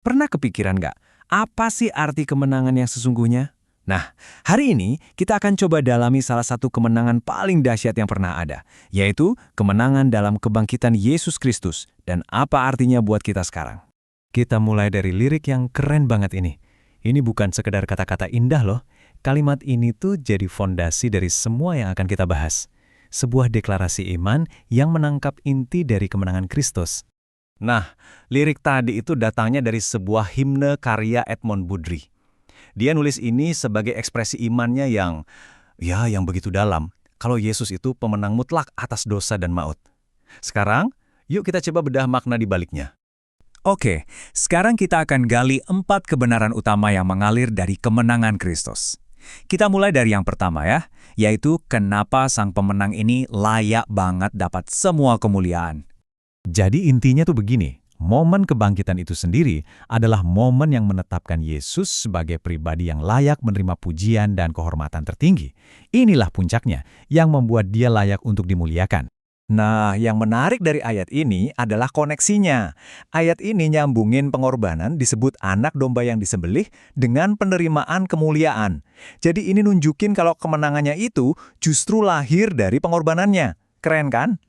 Pernah kepikiran nggak, apa sih arti kemenangan yang sesungguhnya? Nah, hari ini kita akan coba dalami salah satu kemenangan paling dahsyat yang pernah ada, yaitu kemenangan dalam kebangkitan Yesus Kristus dan apa artinya buat kita sekarang. Kita mulai dari lirik yang keren banget ini. Ini bukan sekedar kata-kata indah loh. Kalimat ini tuh jadi fondasi dari semua yang akan kita bahas. Sebuah deklarasi iman yang menangkap inti dari kemenangan Kristus. Nah, lirik tadi itu datangnya dari sebuah himne karya Edmond Budry. Dia nulis ini sebagai ekspresi imannya yang begitu dalam, kalau Yesus itu pemenang mutlak atas dosa dan maut. Sekarang, yuk kita coba bedah makna di baliknya. Oke, sekarang kita akan gali 4 kebenaran utama yang mengalir dari kemenangan Kristus. Kita mulai dari yang pertama ya, yaitu kenapa sang pemenang ini layak banget dapat semua kemuliaan. Jadi intinya tuh begini, momen kebangkitan itu sendiri adalah momen yang menetapkan Yesus sebagai pribadi yang layak menerima pujian dan kehormatan tertinggi. Inilah puncaknya yang membuat dia layak untuk dimuliakan. Nah, yang menarik dari ayat ini adalah koneksinya. Ayat ini nyambungin pengorbanan disebut anak domba yang disembelih dengan penerimaan kemuliaan. Jadi ini nunjukin kalau kemenangannya itu justru lahir dari pengorbanannya. Keren kan?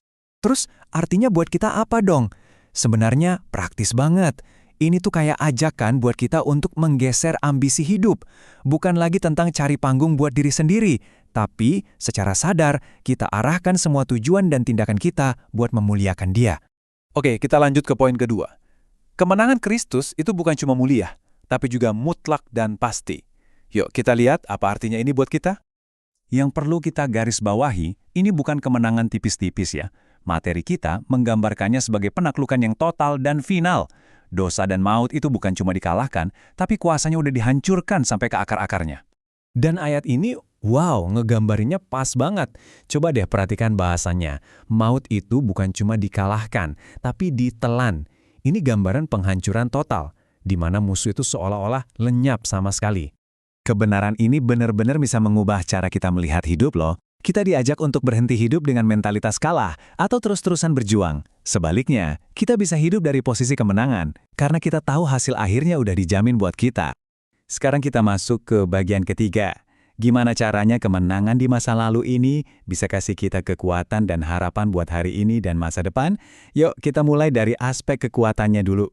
Terus artinya buat kita apa dong? Sebenarnya praktis banget. Ini tuh kayak ajakan buat kita untuk menggeser ambisi hidup. Bukan lagi tentang cari panggung buat diri sendiri, tapi secara sadar kita arahkan semua tujuan dan tindakan kita buat memuliakan Dia. Oke, kita lanjut ke poin kedua. Kemenangan Kristus itu bukan cuma mulia, tapi juga mutlak dan pasti. Yuk kita lihat apa artinya ini buat kita. Yang perlu kita garis bawahi, ini bukan kemenangan tipis-tipis ya. Materi kita menggambarkannya sebagai penaklukan yang total dan final. Dosa dan maut itu bukan cuma dikalahkan, tapi kuasanya udah dihancurkan sampai ke akar-akarnya. Dan ayat ini, wow, ngegambarinnya pas banget. Coba deh perhatikan bahasanya. Maut itu bukan cuma dikalahkan, tapi ditelan. Ini gambaran penghancuran total, di mana musuh itu seolah-olah lenyap sama sekali. Kebenaran ini benar-benar bisa mengubah cara kita melihat hidup loh. Kita diajak untuk berhenti hidup dengan mentalitas kalah atau terus-terusan berjuang. Sebaliknya, kita bisa hidup dari posisi kemenangan karena kita tahu hasil akhirnya udah dijamin buat kita. Sekarang kita masuk ke bagian ketiga. Gimana caranya kemenangan di masa lalu ini bisa kasih kita kekuatan dan harapan buat hari ini dan masa depan? Yuk kita mulai dari aspek kekuatannya dulu.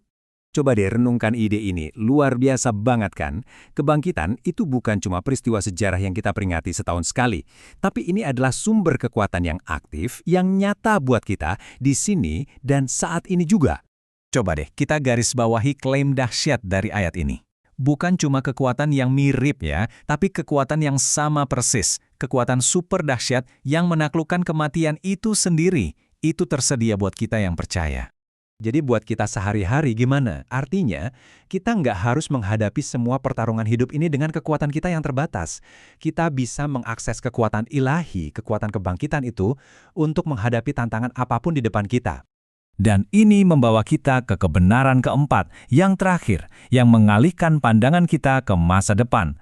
Coba deh renungkan ide ini, luar biasa banget kan? Kebangkitan itu bukan cuma peristiwa sejarah yang kita peringati setahun sekali, tapi ini adalah sumber kekuatan yang aktif, yang nyata buat kita di sini dan saat ini juga. Coba deh kita garis bawahi klaim dahsyat dari ayat ini. Bukan cuma kekuatan yang mirip ya, tapi kekuatan yang sama persis, kekuatan super dahsyat yang menaklukkan kematian itu sendiri. Itu tersedia buat kita yang percaya. Jadi buat kita sehari-hari gimana? Artinya, kita nggak harus menghadapi semua pertarungan hidup ini dengan kekuatan kita yang terbatas. Kita bisa mengakses kekuatan ilahi, kekuatan kebangkitan itu, untuk menghadapi tantangan apapun di depan kita. Dan ini membawa kita ke kebenaran keempat, yang terakhir, yang mengalihkan pandangan kita ke masa depan.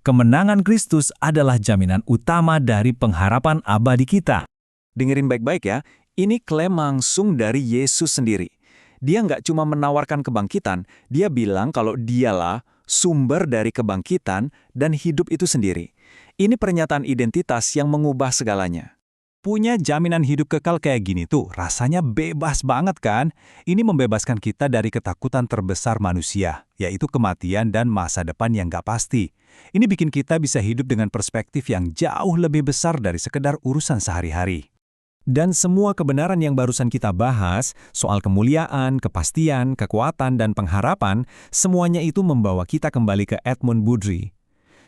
Kemenangan Kristus adalah jaminan utama dari pengharapan abadi kita. Dengerin baik-baik ya, ini klaim langsung dari Yesus sendiri. Dia nggak cuma menawarkan kebangkitan, dia bilang kalau dialah sumber dari kebangkitan dan hidup itu sendiri. Ini pernyataan identitas yang mengubah segalanya. Punya jaminan hidup kekal kayak gini tuh, rasanya bebas banget kan? Ini membebaskan kita dari ketakutan terbesar manusia, yaitu kematian dan masa depan yang nggak pasti. Ini bikin kita bisa hidup dengan perspektif yang jauh lebih besar dari sekedar urusan sehari-hari. Dan semua kebenaran yang barusan kita bahas, soal kemuliaan, kepastian, kekuatan, dan pengharapan, semuanya itu membawa kita kembali ke Edmond Budry.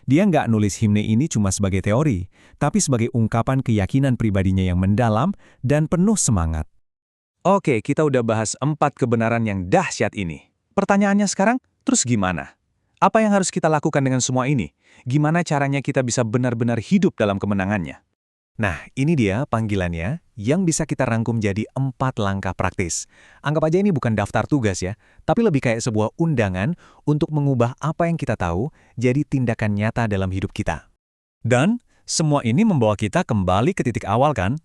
Dia nggak nulis himne ini cuma sebagai teori, tapi sebagai ungkapan keyakinan pribadinya yang mendalam dan penuh semangat. Oke, kita udah bahas 4 kebenaran yang dahsyat ini. Pertanyaannya sekarang, terus gimana? Apa yang harus kita lakukan dengan semua ini? Gimana caranya kita bisa benar-benar hidup dalam kemenangannya? Nah, ini dia panggilannya yang bisa kita rangkum jadi 4 langkah praktis. Anggap aja ini bukan daftar tugas ya, tapi lebih kayak sebuah undangan untuk mengubah apa yang kita tahu jadi tindakan nyata dalam hidup kita. Dan semua ini membawa kita kembali ke titik awal kan?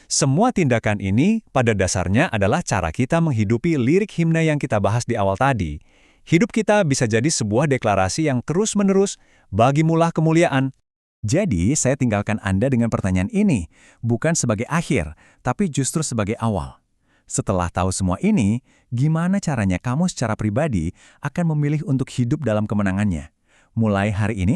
Semua tindakan ini pada dasarnya adalah cara kita menghidupi lirik himne yang kita bahas di awal tadi. Hidup kita bisa jadi sebuah deklarasi yang terus-menerus, bagimulah kemuliaan. Jadi, saya tinggalkan Anda dengan pertanyaan ini, bukan sebagai akhir, tapi justru sebagai awal. Setelah tahu semua ini, gimana caranya kamu secara pribadi akan memilih untuk hidup dalam kemenangannya? Mulai hari ini,